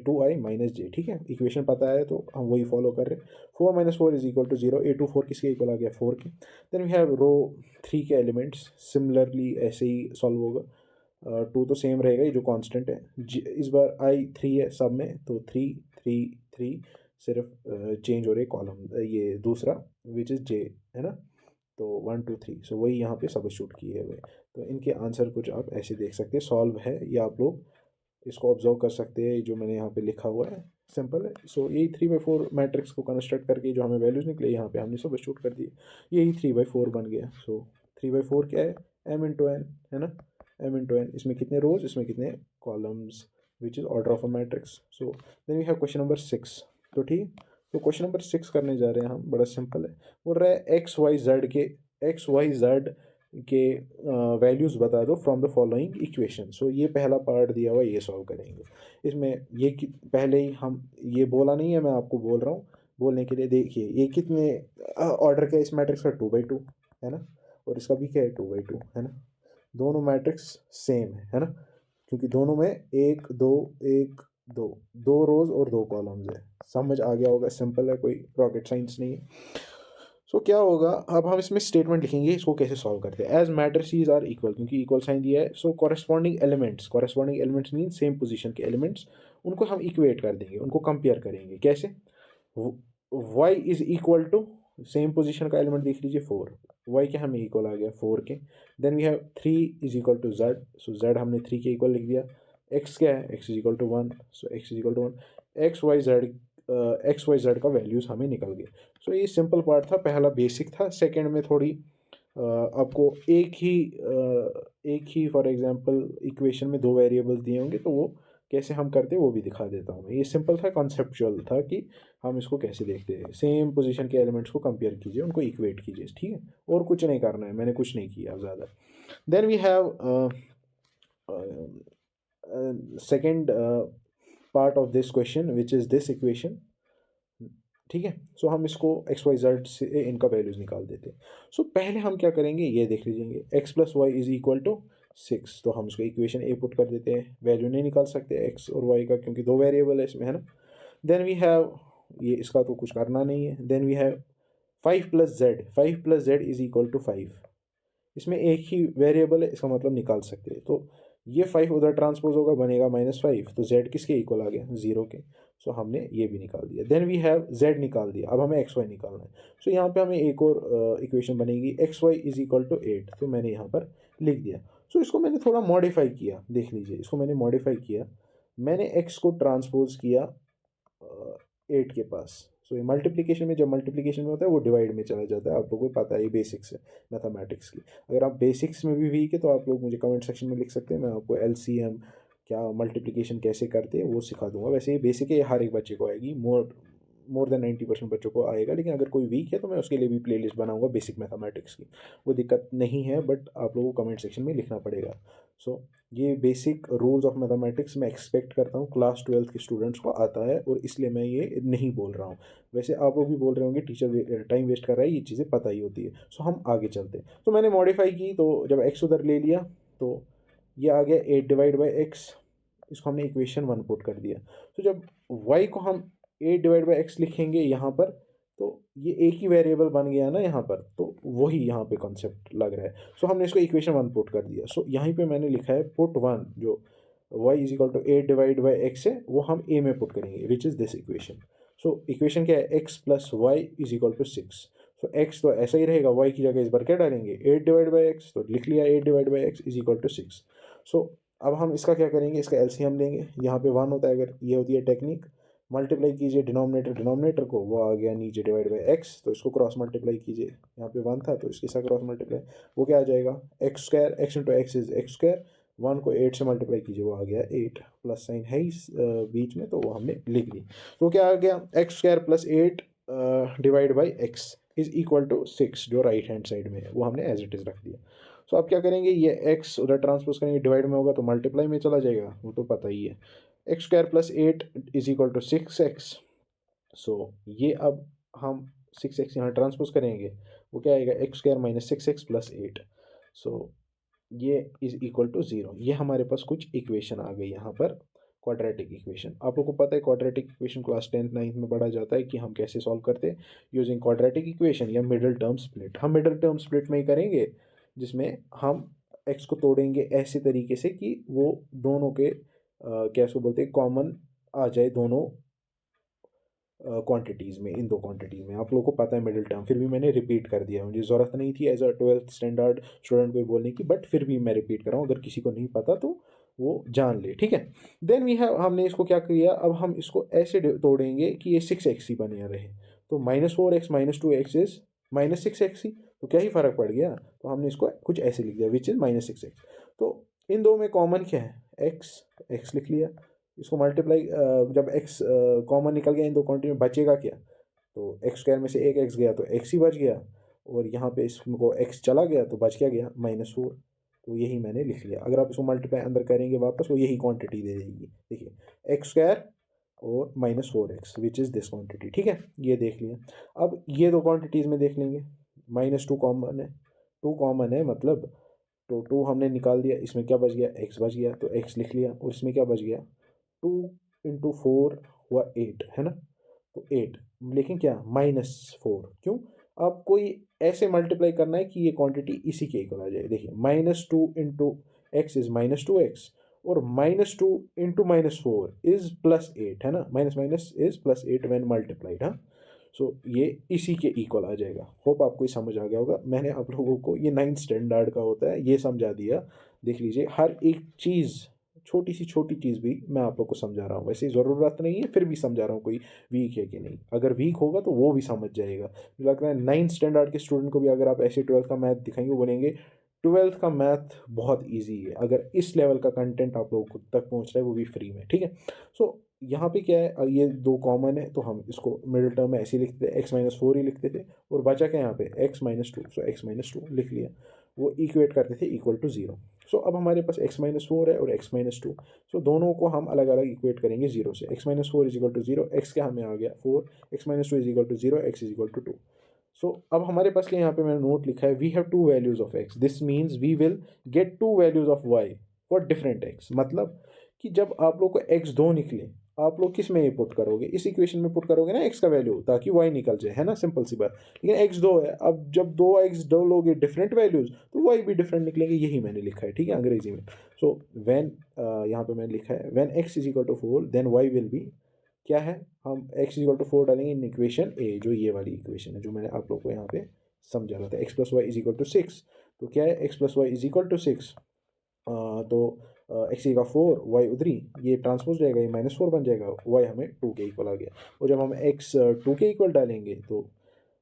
two i minus j, ठीक है। इक्वेशन पता है तो हम वही फॉलो कर रहे हैं। Four minus four is equal to zero. A24 किसके इक्वल आ गया, फोर के। Then we have row three के एलिमेंट्स, सिमिलरली ऐसे ही सॉल्व होगा। टू तो सेम रहेगा, ये जो कांस्टेंट है, इस बार आई थ्री है सब में, तो थ्री थ्री थ्री, सिर्फ चेंज हो रहे कॉलम, ये दूसरा विच इज़ जे, है ना। तो वन टू थ्री, सो वही यहाँ पे सब्स्टिट्यूट किए हुए। तो इनके आंसर कुछ आप ऐसे देख सकते हैं, सॉल्व है, या आप लोग इसको ऑब्जर्व कर सकते हैं, जो मैंने यहाँ पे लिखा हुआ है सिंपल है। सो यही 3/4 मैट्रिक्स को कंस्ट्रक्ट करके जो हमें वैल्यूज निकले यहाँ पे हमने सब्स्टिट्यूट कर दिए, यही 3/4 बन गया। सो 3/4 क्या है, m×n, है ना, m×n। इसमें कितने रोज, इसमें कितने columns, which is order of a matrix. So then we have question number 6। तो ठीक, तो क्वेश्चन नंबर 6 करने जा रहे हैं हम, बड़ा सिंपल है। बोल रहा है एक्स वाई जेड के वैल्यूज़ बता दो फ्रॉम द फॉलोइंग इक्वेशन। सो ये पहला पार्ट दिया हुआ, ये सॉल्व करेंगे। इसमें ये पहले ही हम, ये बोला नहीं है, मैं आपको बोल रहा हूँ बोलने के लिए। देखिए ये कितने ऑर्डर का, इस मैट्रिक्स का 2/2 है ना, और इसका भी क्या है, 2/2 है ना। दोनों मैट्रिक्स सेम है ना, क्योंकि दोनों में एक दो, एक दो, दो रोज और दो कॉलम्स है। समझ आ गया होगा, सिंपल है, कोई रॉकेट साइंस नहीं है। सो क्या होगा, अब हम इसमें स्टेटमेंट लिखेंगे, इसको कैसे सॉल्व करते हैं। एज मैट्रिसेस आर इक्वल, क्योंकि इक्वल साइन दिया है, so corresponding elements mean same position के एलिमेंट्स, उनको हम इक्वेट कर देंगे, उनको कंपेयर करेंगे कैसे। Y is equal to, same position का एलिमेंट देख लीजिए, फोर, वाई के हमें इक्वल आ गया फोर के। Then we have three is equal to z, so z हमने थ्री के इक्वल लिख दिया। एक्स क्या है, x is equal to one, so x is equal to one. X y z का वैल्यूज़ हमें निकल गए। सो ये सिंपल पार्ट था, पहला बेसिक था। सेकंड में थोड़ी आपको एक ही फॉर एग्जांपल इक्वेशन में दो वेरिएबल्स दिए होंगे, तो वो कैसे हम करते हैं वो भी दिखा देता हूँ मैं। ये सिंपल था, कॉन्सेप्चुअल था कि हम इसको कैसे देखते हैं। सेम पोजीशन के एलिमेंट्स को कंपेयर कीजिए, उनको इक्वेट कीजिए, ठीक है, और कुछ नहीं करना है, मैंने कुछ नहीं किया ज़्यादा। Then we have second part of this question which is this equation, ठीक है। सो हम इसको एक्स वाई जेड से इनका वैल्यूज़ निकाल देते हैं। सो पहले हम क्या करेंगे, ये देख लीजिए, x plus y is equal to six, तो हम इसको इक्वेशन ए पुट कर देते हैं। वैल्यू नहीं निकाल सकते एक्स और वाई का, क्योंकि दो वेरिएबल है इसमें, है ना। देन वी हैव, ये इसका तो कुछ करना नहीं है। Then we have five plus z is equal to five, इसमें एक ही वेरिएबल है, इसका मतलब निकाल सकते हैं। तो ये फाइव उधर ट्रांसपोज होगा, बनेगा -5, तो जेड किसके इक्वल आ गया, जीरो के। सो हमने ये भी निकाल दिया। देन वी हैव जेड निकाल दिया, अब हमें एक्स वाई निकालना है। सो यहाँ पे हमें एक और इक्वेशन बनेगी, x y is equal to 8, तो मैंने यहाँ पर लिख दिया। सो इसको मैंने थोड़ा मॉडिफाई किया, देख लीजिए, इसको मैंने मॉडिफाई किया, मैंने एक्स को ट्रांसपोज किया 8 के पास। सो ये मल्टीप्लिकेशन में, जब मल्टीप्लिकेशन में होता है वो डिवाइड में चला जाता है, आप लोगों को पता है, ये बेसिक्स है मैथमेटिक्स की। अगर आप बेसिक्स में भी वीक है तो आप लोग मुझे कमेंट सेक्शन में लिख सकते हैं, मैं आपको एलसीएम क्या मल्टीप्लिकेशन कैसे करते हैं वो सिखा दूंगा। वैसे ये बेसिक है, ये हर एक बच्चे को आएगी, मोर देन 90% बच्चों को आएगा, लेकिन अगर कोई वीक है तो मैं उसके लिए भी प्लेलिस्ट बनाऊंगा बेसिक मैथमेटिक्स की, वो दिक्कत नहीं है, बट आप लोगों को कमेंट सेक्शन में लिखना पड़ेगा। सो ये बेसिक रूल्स ऑफ मैथमेटिक्स मैं एक्सपेक्ट करता हूँ क्लास 12th के स्टूडेंट्स को आता है, और इसलिए मैं ये नहीं बोल रहा हूँ। वैसे आप लोग भी बोल रहे होंगे टीचर टाइम वेस्ट कर रहा है, ये चीज़ें पता ही होती है। सो हम आगे चलते हैं। तो मैंने मॉडिफाई की, तो जब एक्स उधर ले लिया तो ये आ गया 8/x, इसको हमने इक्वेशन 1 पुट कर दिया। तो जब y को हम 8/x लिखेंगे यहाँ पर, तो ये एक ही वेरिएबल बन गया ना यहाँ पर, तो वही यहाँ पे कॉन्सेप्ट लग रहा है। सो हमने इसको इक्वेशन 1 पुट कर दिया। सो यहाँ पे मैंने लिखा है पुट 1, जो y is equal to 8/x है, वो हम a में पुट करेंगे, which is this equation. So equation क्या है, x plus y is equal to 6। So x तो ऐसा ही रहेगा, y की जगह इस बार क्या डालेंगे 8/x, तो लिख लिया 8/x इज इक्वल टू 6। सो अब हम इसका क्या करेंगे, इसका एलसीएम लेंगे। यहाँ पे 1 होता है, अगर ये होती है टेक्निक, मल्टीप्लाई कीजिए डिनोमिनेटर को, वो आ गया नीचे डिवाइड बाई x, तो इसको क्रॉस मल्टीप्लाई कीजिए, यहाँ पे 1 था तो इसके साथ क्रॉस मल्टीप्लाई, वो क्या आ जाएगा x square, x into x is x square, 1 को 8 से मल्टीप्लाई कीजिए, वो आ गया 8, प्लस साइन है इस बीच में, तो वो हमने लिख ली। तो क्या आ गया, x square plus 8 divide by x is equal to 6, जो राइट हैंड साइड में है वो हमने एज इट इज़ रख दिया। सो अब क्या करेंगे, ये x उधर ट्रांसपोज करेंगे, डिवाइड में होगा तो मल्टीप्लाई में चला जाएगा, वो तो पता ही है। X square plus 8 is equal to 6x। So ये अब हम 6x यहाँ ट्रांसपोज करेंगे, वो क्या आएगा, x square minus 6x plus 8। सो ये इज इक्वल टू 0। ये हमारे पास कुछ इक्वेशन आ गई यहाँ पर, क्वाड्रेटिक इक्वेशन। आप लोग को पता है quadratic equation class 10th 9th में पढ़ा जाता है कि हम कैसे सॉल्व करते हैं, यूजिंग क्वाड्रेटिक इक्वेशन या मिडिल टर्म स्प्लिट। हम मिडिल टर्म स्प्लिट में ही करेंगे, जिसमें हम एक्स को तोड़ेंगे ऐसे तरीके से कि वो दोनों के क्या उसको बोलते हैं, कॉमन आ जाए दोनों क्वांटिटीज़ में, इन दो क्वांटिटीज़ में। आप लोगों को पता है मिडिल टर्म, फिर भी मैंने रिपीट कर दिया, मुझे ज़रूरत नहीं थी as a 12th standard student को बोलने की, बट फिर भी मैं रिपीट कर रहा हूँ, अगर किसी को नहीं पता तो वो जान ले, ठीक है। देन वी हैव, हमने इसको क्या किया, अब हम इसको ऐसे तोड़ेंगे कि ये 6x ही बने रहे। तो -4x minus 2x is -6x ही, तो क्या ही फ़र्क पड़ गया, तो हमने इसको कुछ ऐसे लिख दिया, विच इज़ -6x। तो इन दो में कॉमन क्या है, x लिख लिया। इसको मल्टीप्लाई, जब x कॉमन निकल गया इन दो क्वांटिटी में, बचेगा क्या, तो एक्स स्क्वायर में से एक x गया तो x ही बच गया, और यहाँ पे इसको x चला गया तो बच क्या गया -4। तो यही मैंने लिख लिया। अगर आप इसको मल्टीप्लाई अंदर करेंगे वापस, वो यही क्वांटिटी दे देगी। देखिए एक्स स्क्वायर और -4x which is this quantity, ठीक है, ये देख लिया। अब ये दो क्वांटिटीज़ में देख लेंगे, -2 कॉमन है, 2 कॉमन है मतलब, तो 2 हमने निकाल दिया, इसमें क्या बच गया, x बच गया, तो x लिख लिया, और इसमें क्या बच गया, 2 इंटू 4 हुआ 8, है ना, तो 8, लेकिन क्या -4, क्यों, अब कोई ऐसे मल्टीप्लाई करना है कि ये क्वांटिटी इसी के इक्वल आ जाए। देखिए -2 इंटू एक्स इज -2x, और -2 इंटू -4 इज +8, है ना, minus minus is +8 when multiplied, हाँ। सो ये इसी के इक्वल आ जाएगा। होप आपको ये समझ आ गया होगा। मैंने आप लोगों को, ये 9th स्टैंडर्ड का होता है, ये समझा दिया। देख लीजिए, हर एक चीज़, छोटी सी छोटी चीज़ भी मैं आप लोग को समझा रहा हूँ। वैसे ज़रूरत नहीं है, फिर भी समझा रहा हूँ, कोई वीक है कि नहीं। अगर वीक होगा तो वो भी समझ जाएगा। मुझे लगता है 9th स्टैंडर्ड के स्टूडेंट को भी अगर आप ऐसे 12th का मैथ दिखाएंगे, वो बोलेंगे 12th का मैथ बहुत ईजी है। अगर इस लेवल का कंटेंट आप लोगों तक पहुँच रहा है, वो भी फ्री में, ठीक है। सो यहाँ पे क्या है, ये दो कॉमन है, तो हम इसको मिडिल टर्म में ऐसे ही लिखते थे, x-4 ही लिखते थे, और बचा क्या यहाँ पे x-2, सो x-2 लिख लिया। वो इक्वेट करते थे इक्वल टू 0। सो अब हमारे पास x-4 है और x-2, सो दोनों को हम अलग अलग इक्वेट करेंगे 0 से। x-4 is equal to 0, x क्या हमें आ गया 4, x-2 is equal to 0, x is equal to 2। So अब हमारे पास क्या, यहाँ पे मैंने नोट लिखा है, we have 2 values of x, this means we will get 2 values of y for different x। मतलब कि जब आप लोग को x 2 निकले, आप लोग किस में ये पुट करोगे, इस इक्वेशन में पुट करोगे ना x का वैल्यू, ताकि y निकल जाए, है ना, सिंपल सी बात। लेकिन x 2 है, अब जब 2x लोगे डिफरेंट वैल्यूज, तो y भी डिफरेंट निकलेंगे, यही मैंने लिखा है, ठीक है, अंग्रेजी में। सो व्हेन, यहाँ पे मैंने लिखा है, when x is equal to 4 then y will be, क्या है, हम x इज इक्वल टू 4 डालेंगे इन इक्वेशन ए, जो ये वाली इक्वेशन है, जो मैंने आप लोग को यहाँ पे समझा रहा था, x plus y is equal to 6। तो क्या है, x plus y is equal to 6, तो एक्स का 4, वाई उधरी, ये ट्रांसपोज जाएगा, ये -4 बन जाएगा, वाई हमें 2 के इक्वल आ गया। और जब हम एक्स 2 के इक्वल डालेंगे, तो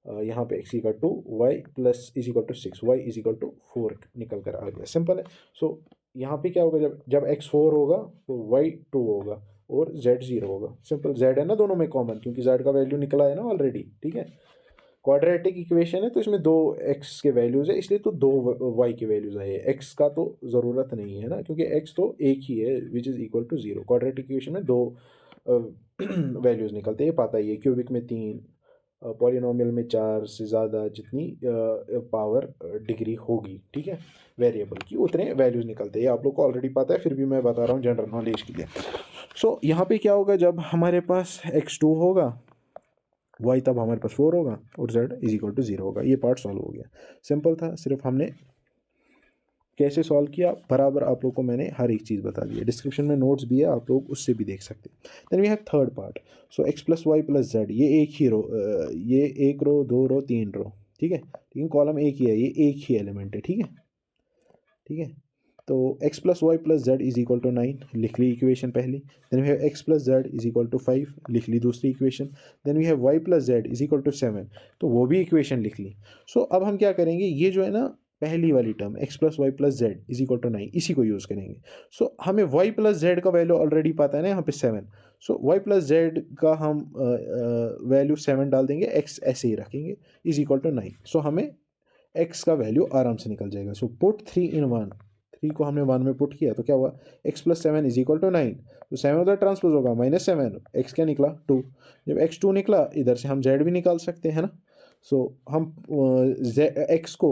यहाँ पे एक्स का 2, y plus is equal to 6, y is equal to 4 निकल कर आ गया, सिंपल है। सो यहाँ पे क्या होगा, जब जब x 4 होगा तो y 2 होगा, और z 0 होगा। सिंपल, z है ना दोनों में कॉमन, क्योंकि z का वैल्यू निकला है ना ऑलरेडी, ठीक है। क्वाड्रेटिक इक्वेशन है तो इसमें दो x के वैल्यूज़ है, इसलिए तो दो y के वैल्यूज़ है। x का तो ज़रूरत नहीं है ना, क्योंकि x तो एक ही है which is equal to 0। Quadratic equation में दो वैल्यूज़ निकलते हैं, पता ही है। क्यूबिक में 3, पॉलिनोमियल में 4 से ज़्यादा जितनी पावर डिग्री होगी, ठीक है, वेरिएबल की, उतने वैल्यूज़ निकलते हैं। ये आप लोग को ऑलरेडी पता है, फिर भी मैं बता रहा हूँ जनरल नॉलेज के लिए। सो यहाँ पे क्या होगा, जब हमारे पास x2 होगा, y तब हमारे पास 4 होगा और z इज इक्वल टू 0 होगा। ये पार्ट सॉल्व हो गया। सिंपल था, सिर्फ हमने कैसे सॉल्व किया बराबर आप लोग को मैंने हर एक चीज़ बता दी है। डिस्क्रिप्शन में नोट्स भी है, आप लोग उससे भी देख सकते हैं। Then we have third part. So x plus y plus z, ये एक ही रो, ये एक रो, दो रो, तीन रो, ठीक है, लेकिन कॉलम एक ही है, ये एक ही एलिमेंट है, ठीक है, ठीक है। तो x plus y plus z is equal to 9, लिख ली इक्वेशन पहली। Then we have x plus z is equal to 5, लिख ली दूसरी equation. Then we have y plus z is equal to 7, तो वो भी इक्वेशन लिख ली। सो अब हम क्या करेंगे, ये जो है ना पहली वाली term x plus y plus z is equal to 9, इसी को यूज़ करेंगे। सो हमें y प्लस जेड का वैल्यू ऑलरेडी पता है ना, यहाँ पे 7। सो y प्लस जेड का हम वैल्यू 7 डाल देंगे, x ऐसे ही रखेंगे, इज इक्वल टू 9। सो हमें x का वैल्यू आराम से निकल जाएगा। सो पुट 3 इन 1, 3 को हमने 1 में पुट किया तो क्या हुआ, x plus 7 is equal to 9। तो 7 उधर ट्रांसपोज होगा, -7, x क्या निकला 2। जब x 2 निकला, इधर से हम z भी निकाल सकते हैं ना। सो हम x को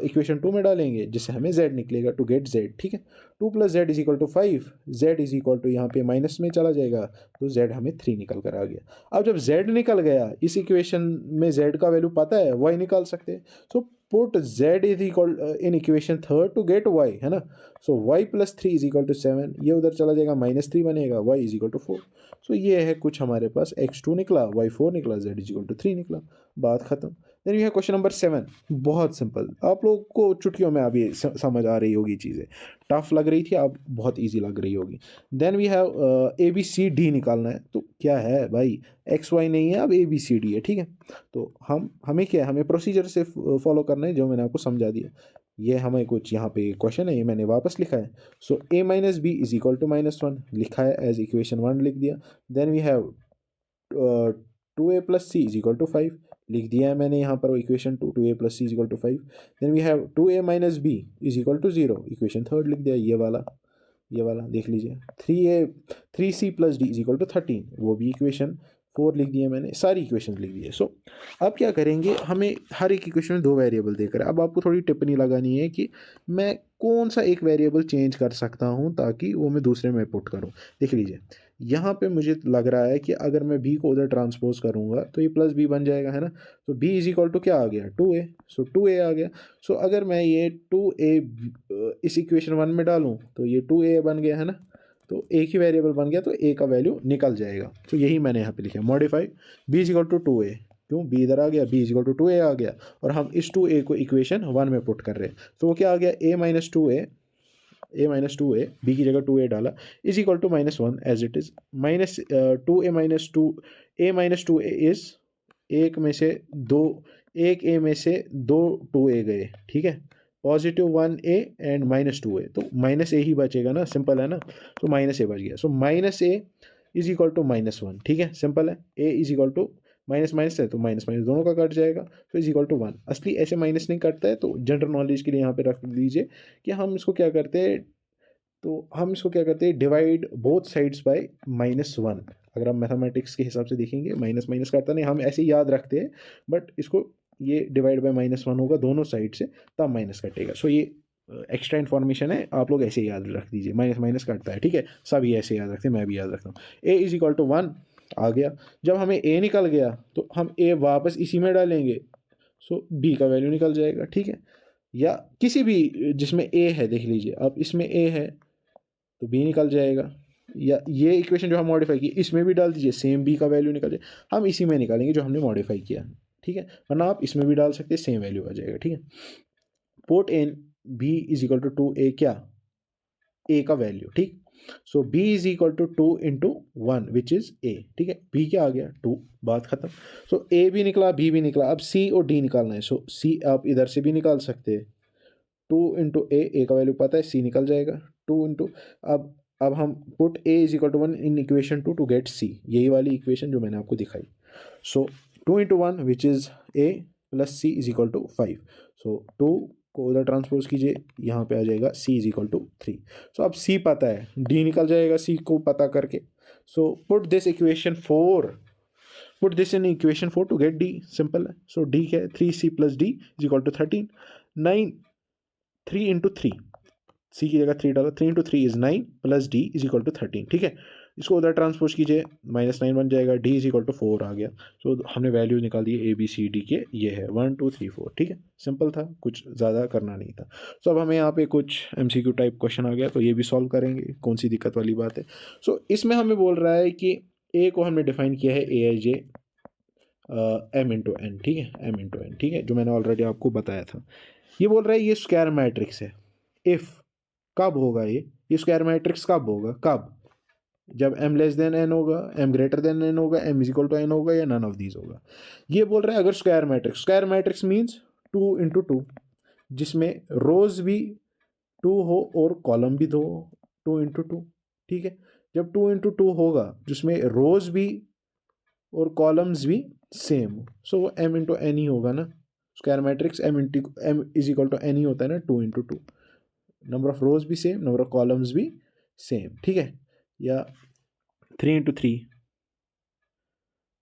इक्वेशन 2 में डालेंगे, जिससे हमें z निकलेगा, टू गेट z, ठीक है। 2 plus z is equal to 5, z is equal to यहाँ पे माइनस में चला जाएगा, तो z हमें 3 निकल कर आ गया। अब जब z निकल गया, इस इक्वेशन में z का वैल्यू पता है, y निकाल सकते हैं। So put z is equal in equation third to get y, है ना। So y plus 3 is equal to 7, ये उधर चला जाएगा, -3 बनेगा, y is equal to 4। So ये है कुछ हमारे पास, x2 निकला, y4 निकला, z इज इक्वल टू 3 निकला, बात खत्म। देन यू है क्वेश्चन नंबर 7, बहुत सिंपल, आप लोग को चुटकियों में अभी समझ आ रही होगी चीज़ें। टफ लग रही थी, अब बहुत इजी लग रही होगी। देन वी हैव ABCD निकालना है, तो क्या है भाई, XY नहीं है, अब ABCD है, ठीक है। तो हमें क्या है, हमें प्रोसीजर से फॉलो करना है, जो मैंने आपको समझा दिया। ये हमें कुछ यहाँ पे क्वेश्चन है, ये मैंने वापस लिखा है। So a minus b is equal to -1 लिखा है, एज इक्वेशन 1 लिख दिया। Then we have 2a plus c is equal to 5, लिख दिया है मैंने यहाँ पर equation 2, 2a plus c is equal to 5। Then we have 2a minus b is equal to 0, equation third लिख दिया, ये वाला देख लीजिए। 3c plus D is equal to 13, वो भी इक्वेशन 4 लिख दिया मैंने, सारी इक्वेशन लिख दी है। सो अब क्या करेंगे, हमें हर एक इक्वेशन में 2 वेरिएबल देकर, अब आपको थोड़ी टिप्पणी लगानी है कि मैं कौन सा एक वेरिएबल चेंज कर सकता हूँ ताकि वो मैं दूसरे में पुट करूँ। देख लीजिए, यहाँ पे मुझे लग रहा है कि अगर मैं b को उधर ट्रांसपोज करूँगा तो ये प्लस b बन जाएगा, है ना। तो b इज इक्वल टू क्या आ गया, 2a। सो 2a आ गया। सो अगर मैं ये 2a इस इक्वेशन 1 में डालूँ तो ये 2a बन गया, है ना। तो एक ही वेरिएबल बन गया, तो a का वैल्यू निकल जाएगा। तो यही मैंने यहाँ पे लिखा है, modify b is equal to 2a, क्यों, b इधर आ गया, b is equal to 2a आ गया, और हम इस 2a को इक्वेशन 1 में पुट कर रहे हैं। तो वो क्या आ गया, a माइनस 2a, b की जगह 2a डाला, is equal to -1 as it is, -2a minus 2, a minus 2a is, एक में से दो, एक a में से दो 2a गए, ठीक है, +1a एंड -2a, तो -a ही बचेगा ना, सिंपल है ना। तो -a बच गया। So -a is equal to -1, ठीक है, सिंपल है। a is equal to minus minus है, तो माइनस माइनस दोनों का कट जाएगा, तो इज इक्वल टू 1। असली ऐसे माइनस नहीं कटता है, तो जनरल नॉलेज के लिए यहाँ पे रख लीजिए कि हम इसको क्या करते हैं, तो हम इसको क्या करते हैं, डिवाइड बोथ साइड्स बाय -1। अगर हम मैथमेटिक्स के हिसाब से देखेंगे, माइनस माइनस करता नहीं, हम ऐसे ही याद रखते हैं, बट इसको ये डिवाइड बाय -1 होगा दोनों साइड से, तब माइनस कटेगा। सो ये एक्स्ट्रा इन्फॉर्मेशन है, आप लोग ऐसे ही याद रख दीजिए, माइनस माइनस कटता है, ठीक है, सभी ऐसे याद रखते हैं, मैं भी याद रखता हूँ। a इज इक्वल टू 1 आ गया। जब हमें a निकल गया तो हम a वापस इसी में डालेंगे, सो b का वैल्यू निकल जाएगा, ठीक है। या किसी भी जिसमें a है, देख लीजिए, अब इसमें a है तो b निकल जाएगा, या ये इक्वेशन जो हम मॉडिफाई की इसमें भी डाल दीजिए, सेम b का वैल्यू निकल जाए। हम इसी में निकालेंगे जो हमने मॉडिफाई किया, ठीक है, वरना आप इसमें भी डाल सकते हैं, सेम वैल्यू आ जाएगा, ठीक है। Put in b is equal to 2a, क्या, a का वैल्यू, ठीक। So b is equal to 2 into 1 which is a, ठीक है, b क्या आ गया 2, बात खत्म। सो a भी निकला, b भी निकला, अब c और d निकालना है। सो c आप इधर से भी निकाल सकते हैं, 2 इंटू a का वैल्यू पता है, c निकल जाएगा, 2 इंटू, अब अब हम put a is equal to 1 in equation 2 to get c, यही वाली इक्वेशन जो मैंने आपको दिखाई. So 2 into 1 which is a plus c is equal to 5. So 2 को उधर ट्रांसपोज कीजिए, यहाँ पे आ जाएगा c इज इक्वल टू 3. सो अब c पता है, d निकल जाएगा c को पता करके. So put this equation 4, put this in equation 4 to get d. Simple है. सो d क्या है, 3c plus d is equal to 13. 9, 3 into 3, C की जगह 3 डाला, 3 into 3 is 9 plus D is equal to 13. ठीक है, इसको उधर ट्रांसपोज कीजिए, -9 बन जाएगा, डी इज इक्वल टू 4 आ गया. सो हमने वैल्यूज निकाल दी ए बी सी डी के, ये है 1 2 3 4. ठीक है, सिंपल था, कुछ ज़्यादा करना नहीं था. सो अब हमें यहाँ पे कुछ MCQ टाइप क्वेश्चन आ गया, तो ये भी सॉल्व करेंगे, कौन सी दिक्कत वाली बात है. सो इसमें हमें बोल रहा है कि ए को हमने डिफाइन किया है ए आई जे एम इंटू एन. ठीक है, एम इंटू एन. ठीक है, जो मैंने ऑलरेडी आपको बताया था. ये बोल रहा है ये स्क्वायर मैट्रिक्स है. इफ़ कब होगा ये स्क्वायर मैट्रिक्स कब होगा, कब, जब m लेस देन n होगा, m ग्रेटर देन n होगा, m is equal to n होगा, या नन ऑफ दीज होगा. ये बोल रहा है अगर स्क्वायर मैट्रिक्स मीन्स 2 इंटू 2, जिसमें रोज भी 2 हो और कॉलम भी 2 हो, 2 इंटू 2. ठीक है, जब 2 इंटू 2 होगा जिसमें रोज भी और कॉलम्स भी सेम हो, सो वो m इंटू एन ही होगा ना. Square matrix m is equal to n ही होता है ना, 2 इंटू 2. नंबर ऑफ रोज भी सेम, नंबर ऑफ कॉलम्स भी सेम. ठीक है, या 3 इंटू 3,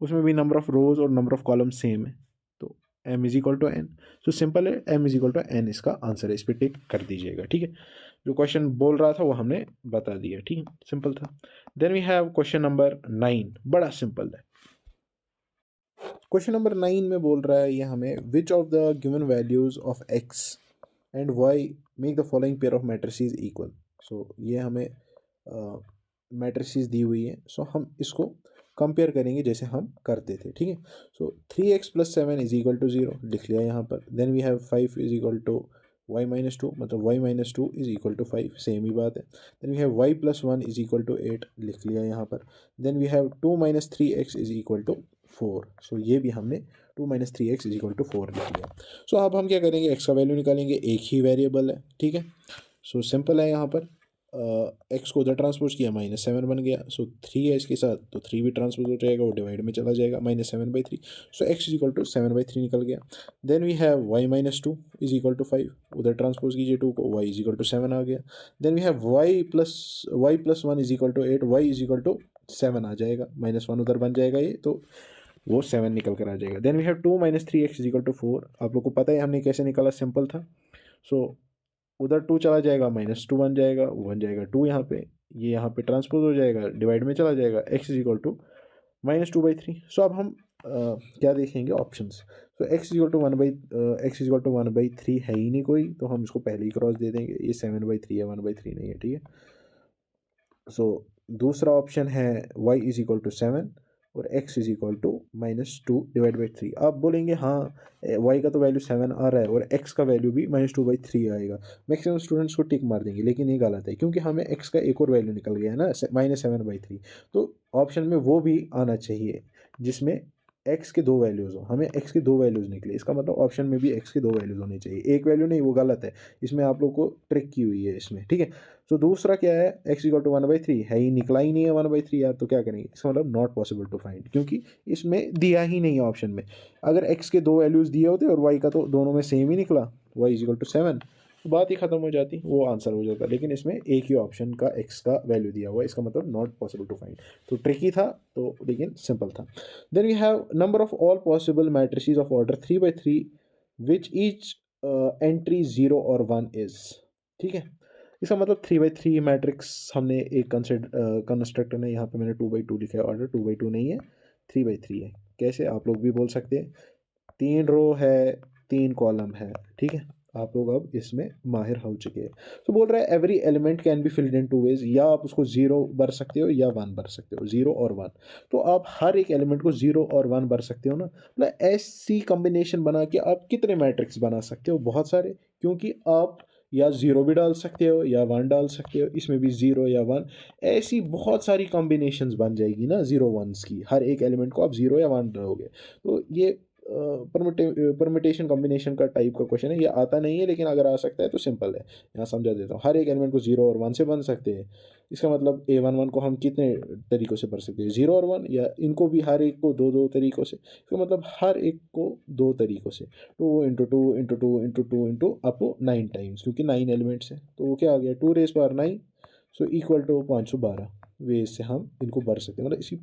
उसमें भी नंबर ऑफ रोज और नंबर ऑफ कॉलम सेम है, तो m is equal to n. तो सिंपल है, m is equal to n इसका आंसर है, इस पर टिक कर दीजिएगा. ठीक है, जो क्वेश्चन बोल रहा था वो हमने बता दिया. ठीक है, सिंपल था. Then we have question number 9, बड़ा सिंपल है. क्वेश्चन नंबर 9 में बोल रहा है ये हमें, which of the given values of x and y make the following pair of matrices equal. So ये हमें मैट्रिसेस दी हुई है. सो हम इसको कंपेयर करेंगे जैसे हम करते थे. ठीक है, so 3x plus 7 is equal to 0 लिख लिया यहाँ पर. Then we have 5 is equal to y minus 2, मतलब y minus 2 is equal to 5, same ही बात है. Then we have y plus 1 is equal to 8 लिख लिया यहाँ पर. Then we have 2 minus 3x is equal to 4. So ये भी हमने 2 minus 3x is equal to 4 लिख लिया. सो अब हम क्या करेंगे, x का वैल्यू निकालेंगे, एक ही वेरिएबल है. ठीक है, सो सिंपल है. यहाँ पर x को उधर ट्रांसपोज किया, -7 बन गया. सो 3 है इसके साथ, तो 3 भी ट्रांसपोज हो जाएगा, वो डिवाइड में चला जाएगा, -7/3. So x is equal to 7/3 निकल गया. Then we have y minus 2 is equal to 5, उधर ट्रांसपोज कीजिए 2 को, y इज इक्वल टू 7 आ गया. Then we have y plus 1 is equal to 8, y is equal to 7 आ जाएगा, -1 उधर बन जाएगा ये, तो वो 7 निकल कर आ जाएगा. Then we have 2 minus 3x is equal to 4. आप लोग को पता है हमने कैसे निकाला, सिंपल था. सो उधर 2 चला जाएगा, -2 बन जाएगा, वो बन जाएगा 2 यहाँ पे, ये यहाँ पे ट्रांसपोज हो जाएगा, डिवाइड में चला जाएगा, x इज इक्वल टू -2/3. सो अब हम क्या देखेंगे ऑप्शंस. तो x इज इक्वल टू 1/3 है ही नहीं कोई, तो हम इसको पहले ही क्रॉस दे देंगे. ये 7/3 है, 1/3 नहीं है. ठीक है, सो दूसरा ऑप्शन है y इज इक्वल टू 7 और x इज इक्वल टू -2/3. आप बोलेंगे हाँ, y का तो वैल्यू 7 आ रहा है और x का वैल्यू भी -2/3 आएगा. मैक्सिमम स्टूडेंट्स को टिक मार देंगे, लेकिन ये गलत है, क्योंकि हमें x का एक और वैल्यू निकल गया है ना, -7/3. तो ऑप्शन में वो भी आना चाहिए जिसमें x के दो वैल्यूज़ हो. हमें x के दो वैल्यूज़ निकले, इसका मतलब ऑप्शन में भी x के दो वैल्यूज़ होने चाहिए, एक वैल्यू नहीं, वो गलत है. इसमें आप लोग को ट्रिक की हुई है इसमें. ठीक है, तो दूसरा क्या है, x इक्वल टू 1/3 है ही, निकला ही नहीं है 1/3 यार, तो क्या करेंगे, इसका मतलब नॉट पॉसिबल टू फाइंड, क्योंकि इसमें दिया ही नहीं है ऑप्शन में. अगर x के दो वैल्यूज़ दिए होते और y का तो दोनों में सेम ही निकला, y इज इक्वल टू 7, तो बात ही खत्म हो जाती, वो आंसर हो जाता. लेकिन इसमें एक ही ऑप्शन का x का वैल्यू दिया हुआ है, इसका मतलब नॉट पॉसिबल टू फाइंड. तो ट्रिकी था, तो लेकिन सिंपल था. Then we have number of all possible matrices of order 3/3 which each entry 0 और 1 इज. ठीक है, इसका मतलब 3/3 मैट्रिक्स हमने एक कंस्ट्रक्टर ने, यहाँ पे मैंने 2/2 लिखा है, ऑर्डर 2/2 नहीं है, 3/3 है. कैसे, आप लोग भी बोल सकते हैं, 3 रो है, 3 कॉलम है. ठीक है, आप लोग अब इसमें माहिर हो चुके हैं. तो बोल रहा है every element can be filled in 2 ways, या आप उसको 0 भर सकते हो या 1 भर सकते हो, 0 और 1. तो आप हर एक एलिमेंट को 0 और 1 भर सकते हो ना, मतलब ऐसी कॉम्बिनेशन बना के आप कितने मैट्रिक्स बना सकते हो, बहुत सारे, क्योंकि आप या 0 भी डाल सकते हो या 1 डाल सकते हो, इसमें भी 0 या 1, ऐसी बहुत सारी कॉम्बिनेशंस बन जाएगी ना 0 1s की. हर एक एलिमेंट को आप 0 या 1 डालोगे, तो ये परमिटेशन कॉम्बिनेशन का टाइप का क्वेश्चन है, ये आता नहीं है लेकिन अगर आ सकता है तो सिंपल है। यहाँ समझा देता हूँ, हर एक एलिमेंट को 0 और 1 से बन सकते हैं। इसका मतलब A11 को हम कितने तरीक़ों से भर सकते हैं, 0 और 1, या इनको भी हर एक को 2-2 तरीक़ों से। इसका मतलब हर एक को 2 तरीक़ों से, 2 into 2 into 2 into 2 into up to 9 times, क्योंकि 9 एलिमेंट्स हैं तो वो क्या आ गया 2 raise power 9, so equal to 512 ways से हम इनको भर सकते हैं। मतलब इसी